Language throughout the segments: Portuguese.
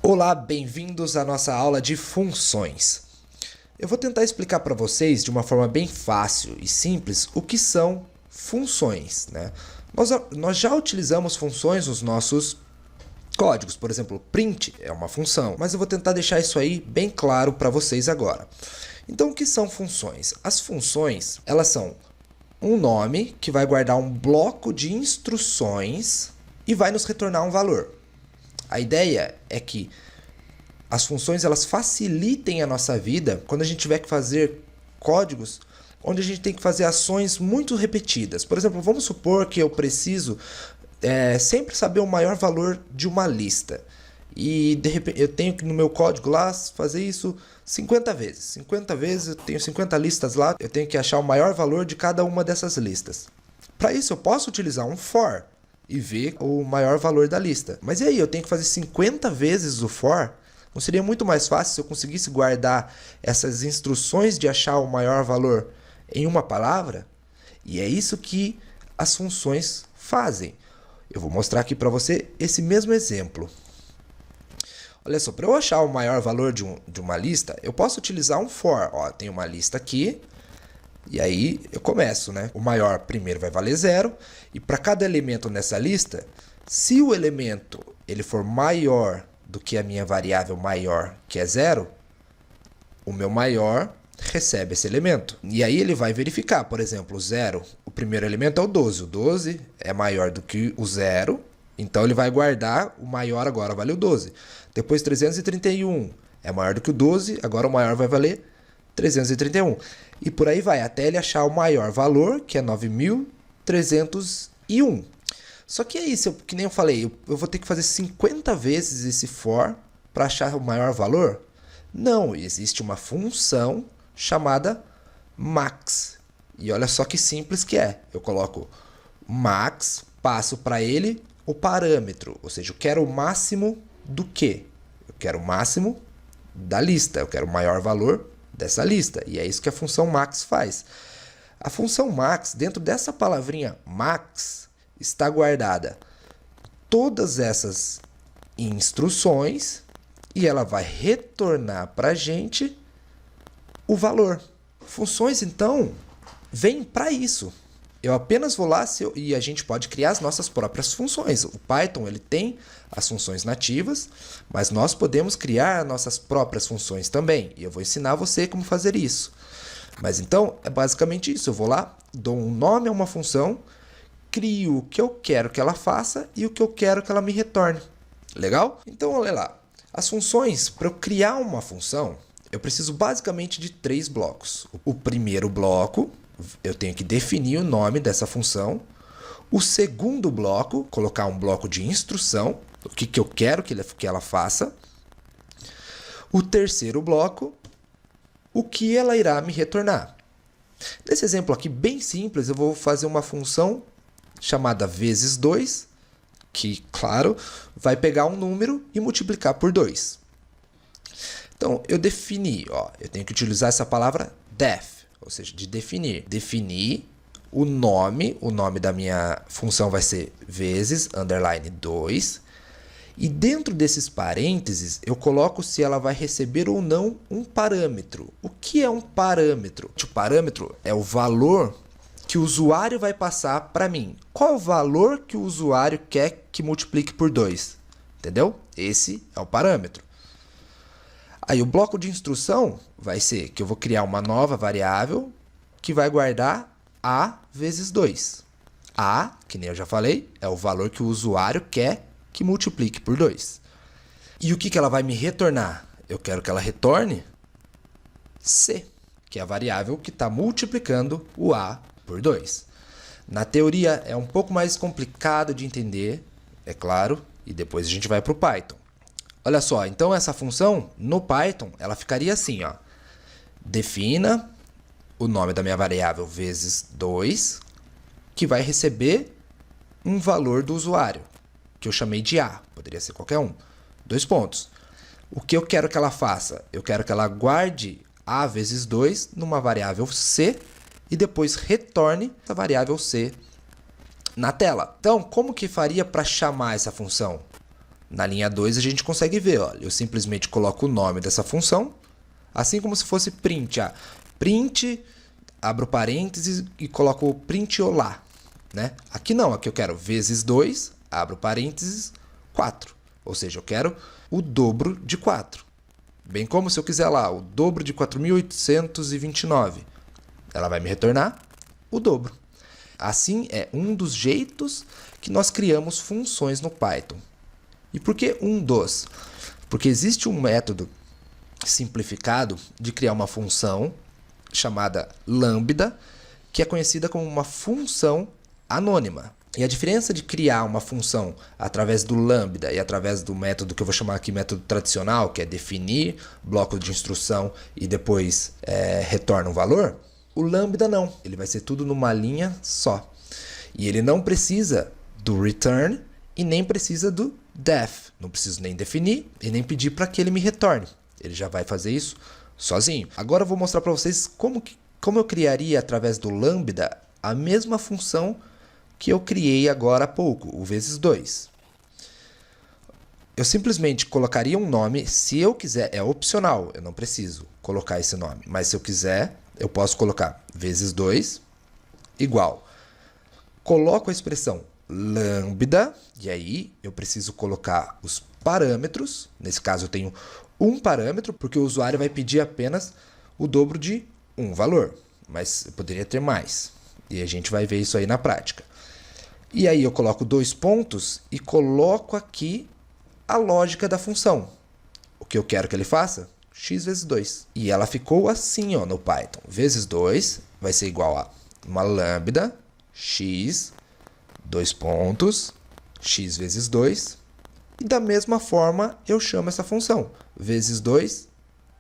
Olá, bem-vindos à nossa aula de funções. Eu vou tentar explicar para vocês de uma forma bem fácil e simples o que são funções, né? Nós já utilizamos funções nos nossos códigos, por exemplo, print é uma função, mas eu vou tentar deixar isso aí bem claro para vocês agora. Então, o que são funções? As funções, elas são um nome que vai guardar um bloco de instruções e vai nos retornar um valor. A ideia é que as funções elas facilitem a nossa vida quando a gente tiver que fazer códigos onde a gente tem que fazer ações muito repetidas. Por exemplo, vamos supor que eu preciso sempre saber o maior valor de uma lista. E de repente eu tenho que no meu código lá fazer isso 50 vezes. 50 vezes eu tenho 50 listas lá, eu tenho que achar o maior valor de cada uma dessas listas. Para isso eu posso utilizar um for e ver o maior valor da lista. Mas e aí, eu tenho que fazer 50 vezes o for? Não seria muito mais fácil se eu conseguisse guardar essas instruções de achar o maior valor em uma palavra? E é isso que as funções fazem. Eu vou mostrar aqui para você esse mesmo exemplo. Olha só, para eu achar o maior valor de uma lista, eu posso utilizar um for. Ó, tem uma lista aqui. E aí eu começo, né? O maior primeiro vai valer 0. E para cada elemento nessa lista, se o elemento ele for maior do que a minha variável maior, que é 0, o meu maior recebe esse elemento. E aí ele vai verificar, por exemplo, o 0, o primeiro elemento é o 12. O 12 é maior do que o 0, então ele vai guardar o maior agora vale o 12. Depois 331 é maior do que o 12, agora o maior vai valer 331. E por aí vai, até ele achar o maior valor, que é 9.301. Só que é isso, que nem eu falei, eu vou ter que fazer 50 vezes esse for para achar o maior valor? Não, existe uma função chamada max. E olha só que simples que é. Eu coloco max, passo para ele o parâmetro, ou seja, eu quero o máximo do quê? Eu quero o máximo da lista, eu quero o maior valor dessa lista. E é isso que a função max faz. A função max, dentro dessa palavrinha max, está guardada todas essas instruções e ela vai retornar para a gente o valor. Funções, então, vêm para isso. Eu apenas vou lá e a gente pode criar as nossas próprias funções. O Python ele tem as funções nativas, mas nós podemos criar nossas próprias funções também. E eu vou ensinar você como fazer isso. Mas então, é basicamente isso. Eu vou lá, dou um nome a uma função, crio o que eu quero que ela faça e o que eu quero que ela me retorne. Legal? Então, olha lá. As funções, para eu criar uma função, eu preciso basicamente de 3 blocos. O primeiro bloco, eu tenho que definir o nome dessa função. O segundo bloco, colocar um bloco de instrução, o que eu quero que ela faça. O terceiro bloco, o que ela irá me retornar. Nesse exemplo aqui, bem simples, eu vou fazer uma função chamada vezes 2, que, claro, vai pegar um número e multiplicar por 2. Então, eu defini, ó, eu tenho que utilizar essa palavra def, ou seja, de definir. Definir o nome da minha função vai ser vezes, underline 2. E dentro desses parênteses, eu coloco se ela vai receber ou não um parâmetro. O que é um parâmetro? O parâmetro é o valor que o usuário vai passar para mim. Qual é o valor que o usuário quer que multiplique por 2? Entendeu? Esse é o parâmetro. Aí o bloco de instrução vai ser que eu vou criar uma nova variável que vai guardar a vezes 2. A, que nem eu já falei, é o valor que o usuário quer que multiplique por 2. E o que ela vai me retornar? Eu quero que ela retorne C, que é a variável que está multiplicando o A por 2. Na teoria é um pouco mais complicado de entender, é claro, e depois a gente vai para o Python. Olha só, então essa função no Python, ela ficaria assim, ó. Defina o nome da minha variável vezes 2, que vai receber um valor do usuário, que eu chamei de A, poderia ser qualquer um. 2 pontos. O que eu quero que ela faça? Eu quero que ela guarde A vezes 2 numa variável C e depois retorne a variável C na tela. Então, como que faria para chamar essa função? Na linha 2 a gente consegue ver, olha, eu simplesmente coloco o nome dessa função, assim como se fosse print. Print, abro parênteses e coloco print olá. Né? Aqui não, aqui eu quero vezes 2, abro parênteses, 4. Ou seja, eu quero o dobro de 4. Bem como se eu quiser lá o dobro de 4.829. Ela vai me retornar o dobro. Assim, é um dos jeitos que nós criamos funções no Python. E por que um dos? Porque existe um método simplificado de criar uma função chamada lambda, que é conhecida como uma função anônima. E a diferença de criar uma função através do lambda e através do método que eu vou chamar aqui método tradicional, que é definir bloco de instrução e depois retorna um valor, o lambda não. Ele vai ser tudo numa linha só. E ele não precisa do return e nem precisa do def. Não preciso nem definir e nem pedir para que ele me retorne. Ele já vai fazer isso sozinho. Agora eu vou mostrar para vocês como eu criaria através do lambda a mesma função que eu criei agora há pouco, o vezes 2. Eu simplesmente colocaria um nome, se eu quiser, é opcional, eu não preciso colocar esse nome, mas se eu quiser, eu posso colocar vezes 2 igual. Coloco a expressão lambda, e aí eu preciso colocar os parâmetros, nesse caso eu tenho um parâmetro, porque o usuário vai pedir apenas o dobro de um valor, mas eu poderia ter mais, e a gente vai ver isso aí na prática. E aí eu coloco 2 pontos e coloco aqui a lógica da função. O que eu quero que ele faça? X vezes 2. E ela ficou assim, ó, no Python. Vezes 2 vai ser igual a uma lambda, x, 2 pontos, x vezes 2. E da mesma forma eu chamo essa função. Vezes 2,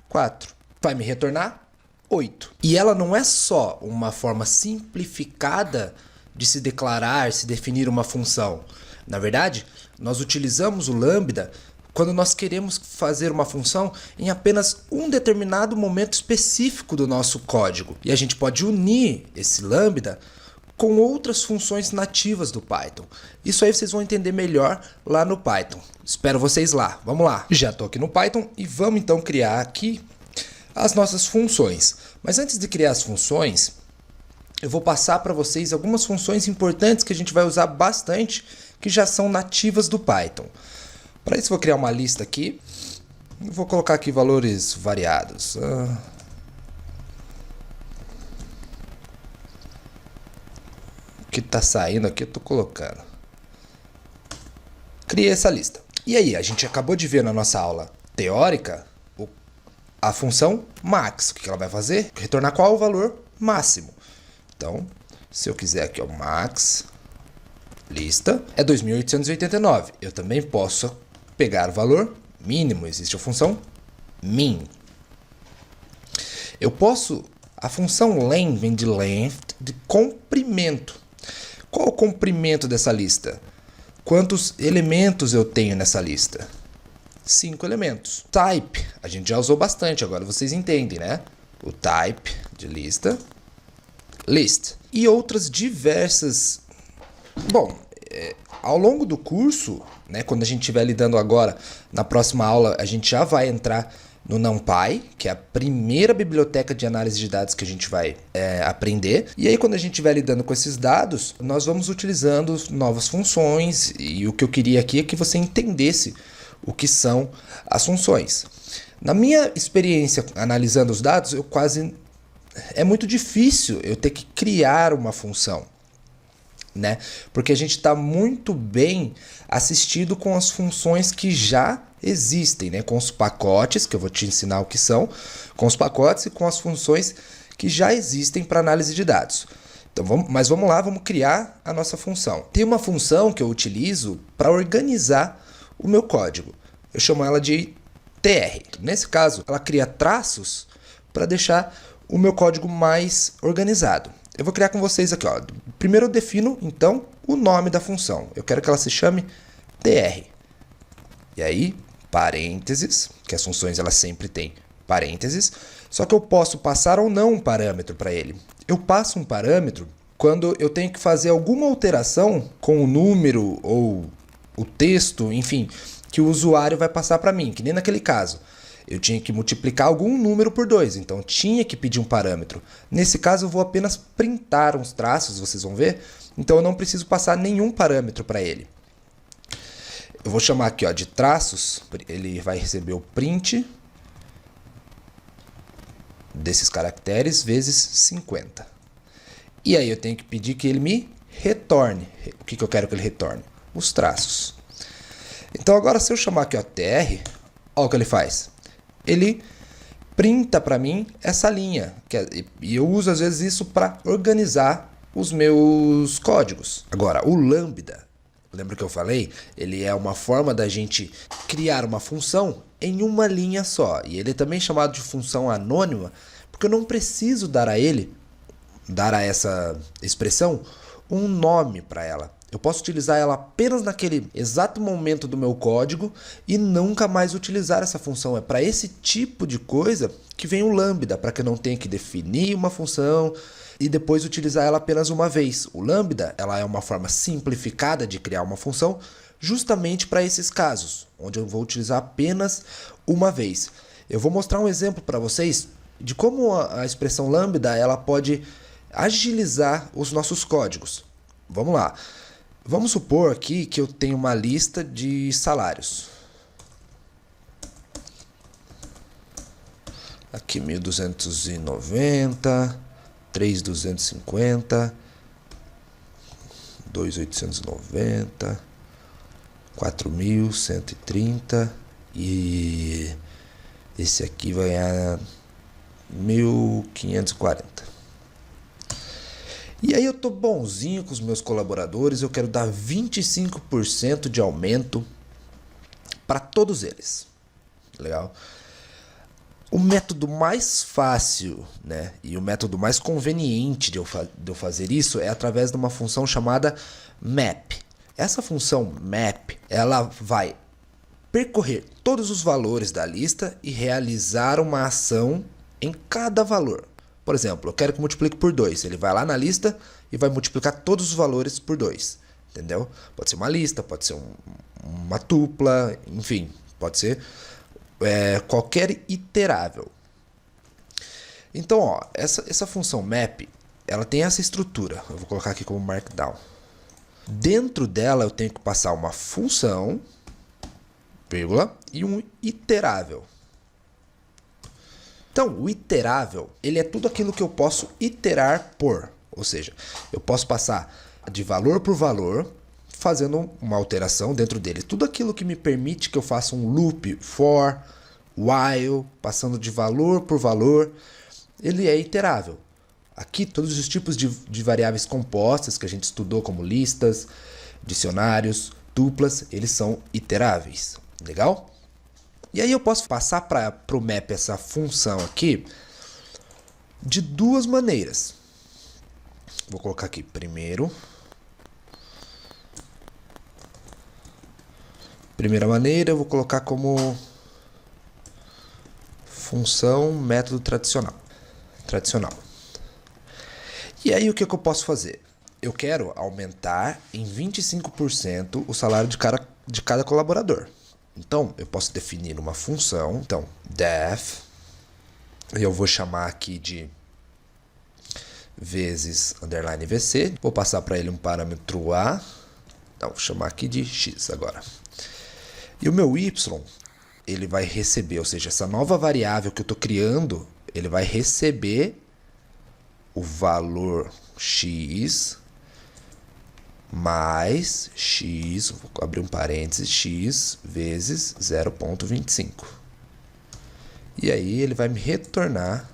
4. Vai me retornar 8. E ela não é só uma forma simplificada de se declarar, se definir uma função. Na verdade, nós utilizamos o lambda quando nós queremos fazer uma função em apenas um determinado momento específico do nosso código. E a gente pode unir esse lambda com outras funções nativas do Python. Isso aí vocês vão entender melhor lá no Python. Espero vocês lá. Vamos lá. Já estou aqui no Python e vamos então criar aqui as nossas funções. Mas antes de criar as funções, eu vou passar para vocês algumas funções importantes que a gente vai usar bastante, que já são nativas do Python. Para isso, vou criar uma lista aqui. Vou colocar aqui valores variados. O que está saindo aqui eu estou colocando. Criei essa lista. E aí, a gente acabou de ver na nossa aula teórica a função max. O que ela vai fazer? Retornar qual o valor máximo. Então, se eu quiser aqui, ó, max lista é 2.889. Eu também posso pegar o valor mínimo. Existe a função min. Eu posso... A função len vem de length, de comprimento. Qual o comprimento dessa lista? Quantos elementos eu tenho nessa lista? 5 elementos. Type, a gente já usou bastante, agora vocês entendem, né? O type de lista, list. E outras diversas... Bom, ao longo do curso, né, quando a gente estiver lidando agora, na próxima aula, a gente já vai entrar no NumPy, que é a primeira biblioteca de análise de dados que a gente vai aprender. E aí, quando a gente estiver lidando com esses dados, nós vamos utilizando novas funções. E o que eu queria aqui é que você entendesse o que são as funções. Na minha experiência analisando os dados, é muito difícil eu ter que criar uma função, né? Porque a gente está muito bem assistido com as funções que já existem, né? Com os pacotes, que eu vou te ensinar o que são, com os pacotes e com as funções que já existem para análise de dados. Então, vamos lá, vamos criar a nossa função. Tem uma função que eu utilizo para organizar o meu código. Eu chamo ela de tr. Nesse caso, ela cria traços para deixar o meu código mais organizado. Eu vou criar com vocês aqui, ó. Primeiro eu defino, então, o nome da função. Eu quero que ela se chame tr. E aí, parênteses, que as funções elas sempre têm parênteses, só que eu posso passar ou não um parâmetro para ele. Eu passo um parâmetro quando eu tenho que fazer alguma alteração com o número ou o texto, enfim, que o usuário vai passar para mim, que nem naquele caso. Eu tinha que multiplicar algum número por 2, então tinha que pedir um parâmetro. Nesse caso eu vou apenas printar uns traços, vocês vão ver. Então eu não preciso passar nenhum parâmetro para ele. Eu vou chamar aqui de traços, ele vai receber o print desses caracteres vezes 50. E aí eu tenho que pedir que ele me retorne. O que eu quero que ele retorne? Os traços. Então agora se eu chamar aqui tr, olha o que ele faz. Ele printa para mim essa linha. E eu uso às vezes isso para organizar os meus códigos. Agora, o lambda, lembra que eu falei? Ele é uma forma da gente criar uma função em uma linha só. E ele é também chamado de função anônima, porque eu não preciso dar a essa expressão um nome para ela. Eu posso utilizar ela apenas naquele exato momento do meu código e nunca mais utilizar essa função. É para esse tipo de coisa que vem o lambda, para que eu não tenha que definir uma função e depois utilizar ela apenas uma vez. O lambda, ela é uma forma simplificada de criar uma função justamente para esses casos, onde eu vou utilizar apenas uma vez. Eu vou mostrar um exemplo para vocês de como a expressão lambda ela pode agilizar os nossos códigos. Vamos lá. Vamos supor aqui que eu tenho uma lista de salários. Aqui 1.290, 3.250, 2.890, 4.130 e esse aqui vai a 1.540. E aí eu tô bonzinho com os meus colaboradores, eu quero dar 25% de aumento para todos eles. Legal? O método mais fácil, né, e o método mais conveniente de eu fazer isso é através de uma função chamada map. Essa função map, ela vai percorrer todos os valores da lista e realizar uma ação em cada valor. Por exemplo, eu quero que multiplique por 2. Ele vai lá na lista e vai multiplicar todos os valores por 2. Entendeu? Pode ser uma lista, pode ser uma tupla, enfim, pode ser qualquer iterável. Então, essa função map, ela tem essa estrutura. Eu vou colocar aqui como markdown. Dentro dela eu tenho que passar uma função, vírgula, e um iterável. Então, o iterável, ele é tudo aquilo que eu posso iterar por. Ou seja, eu posso passar de valor por valor, fazendo uma alteração dentro dele. Tudo aquilo que me permite que eu faça um loop, for, while, passando de valor por valor, ele é iterável. Aqui, todos os tipos de variáveis compostas que a gente estudou, como listas, dicionários, tuplas, eles são iteráveis. Legal? E aí eu posso passar para o map essa função aqui de duas maneiras. Vou colocar aqui primeiro. Primeira maneira eu vou colocar como função método tradicional. E aí o que eu posso fazer? Eu quero aumentar em 25% o salário de cada colaborador. Então, eu posso definir uma função. Então, def, eu vou chamar aqui de vezes underline vc. Vou passar para ele um parâmetro a. Então, vou chamar aqui de x agora. E o meu y, ele vai receber, ou seja, essa nova variável que eu estou criando, ele vai receber o valor x mais x, vou abrir um parênteses, x vezes 0,25. E aí ele vai me retornar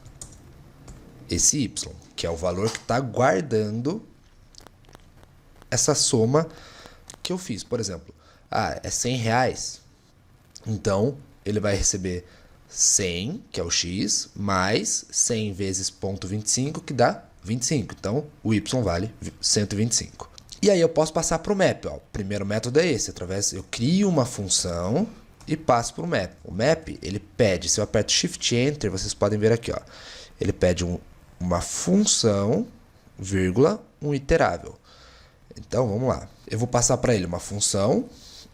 esse y, que é o valor que está guardando essa soma que eu fiz. Por exemplo, é 100 reais. Então, ele vai receber 100, que é o x, mais 100 vezes 0,25, que dá 25. Então, o y vale 125. E aí eu posso passar para o map. O primeiro método é esse. Eu crio uma função e passo para o map. O map, ele pede, se eu aperto Shift Enter, vocês podem ver aqui, ele pede uma função, vírgula, um iterável. Então, vamos lá. Eu vou passar para ele uma função,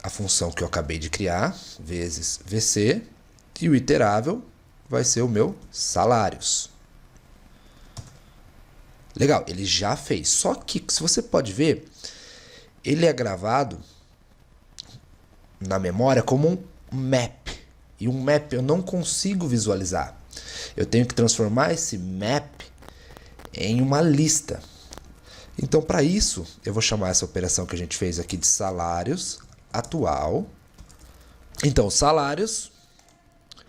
a função que eu acabei de criar, vezes VC, e o iterável vai ser o meu salários. Legal, ele já fez. Só que, se você pode ver, ele é gravado na memória como um map. E um map eu não consigo visualizar. Eu tenho que transformar esse map em uma lista. Então, para isso, eu vou chamar essa operação que a gente fez aqui de salários atual. Então, salários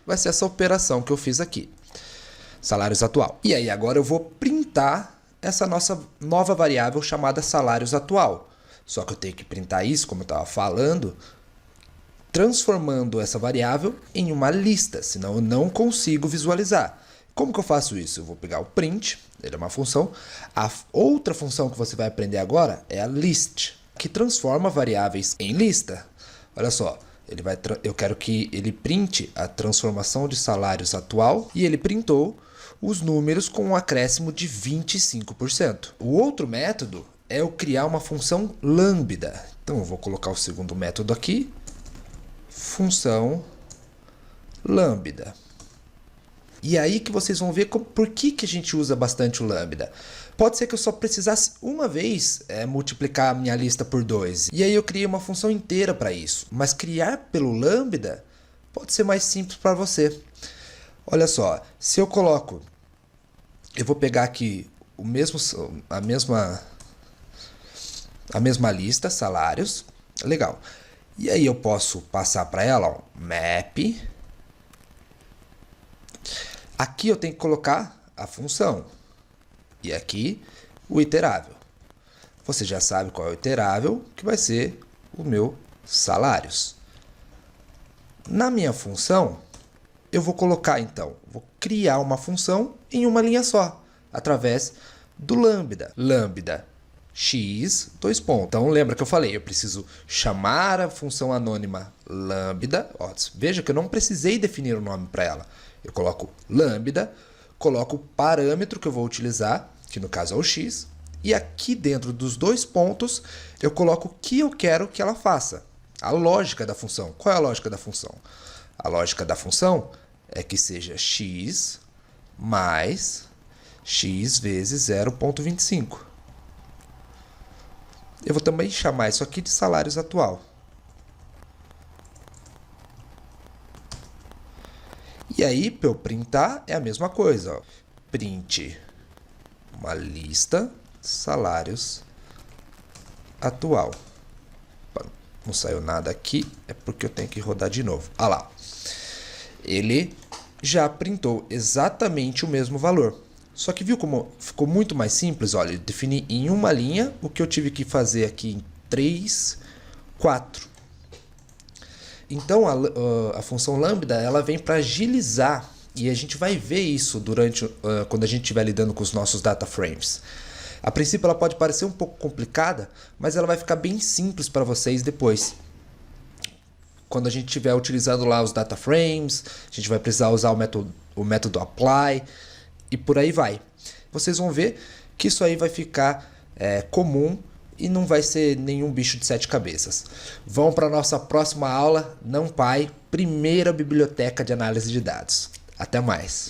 vai ser essa operação que eu fiz aqui. Salários atual. E aí, agora eu vou printar essa nossa nova variável chamada salários atual. Só que eu tenho que printar isso, como eu estava falando, transformando essa variável em uma lista, senão eu não consigo visualizar. Como que eu faço isso? Eu vou pegar o print, ele é uma função. A outra função que você vai aprender agora é a list, que transforma variáveis em lista. Olha só, eu quero que ele printe a transformação de salários atual e ele printou os números com um acréscimo de 25%. O outro método é eu criar uma função lambda. Então eu vou colocar o segundo método aqui, função lambda. E aí que vocês vão ver por que a gente usa bastante o lambda. Pode ser que eu só precisasse uma vez multiplicar a minha lista por 2. E aí eu criei uma função inteira para isso. Mas criar pelo lambda pode ser mais simples para você. Olha só, se eu coloco... Eu vou pegar aqui a mesma lista, salários. Legal. E aí eu posso passar para ela, ó, map. Aqui eu tenho que colocar a função. E aqui o iterável. Você já sabe qual é o iterável, que vai ser o meu salários. Na minha função, eu vou colocar então, vou criar uma função em uma linha só, através do lambda. Lambda x, dois pontos. Então lembra que eu falei, eu preciso chamar a função anônima lambda. Ó, veja que eu não precisei definir o nome para ela. Eu coloco lambda, coloco o parâmetro que eu vou utilizar, que no caso é o x, e aqui dentro dos dois pontos eu coloco o que eu quero que ela faça. A lógica da função. Qual é a lógica da função? A lógica da função é que seja x mais x vezes 0,25. Eu vou também chamar isso aqui de salários atual. E aí, para eu printar, é a mesma coisa. Ó. Print uma lista salários atual. Não saiu nada aqui, é porque eu tenho que rodar de novo. Ah lá. Ele já printou exatamente o mesmo valor. Só que viu como ficou muito mais simples? Olha, eu defini em uma linha o que eu tive que fazer aqui em 3, 4. Então a função lambda ela vem para agilizar e a gente vai ver isso quando a gente estiver lidando com os nossos data frames. A princípio ela pode parecer um pouco complicada, mas ela vai ficar bem simples para vocês depois. Quando a gente estiver utilizando lá os data frames, a gente vai precisar usar o método apply e por aí vai. Vocês vão ver que isso aí vai ficar comum e não vai ser nenhum bicho de 7 cabeças. Vamos para a nossa próxima aula, NumPy, primeira biblioteca de análise de dados. Até mais!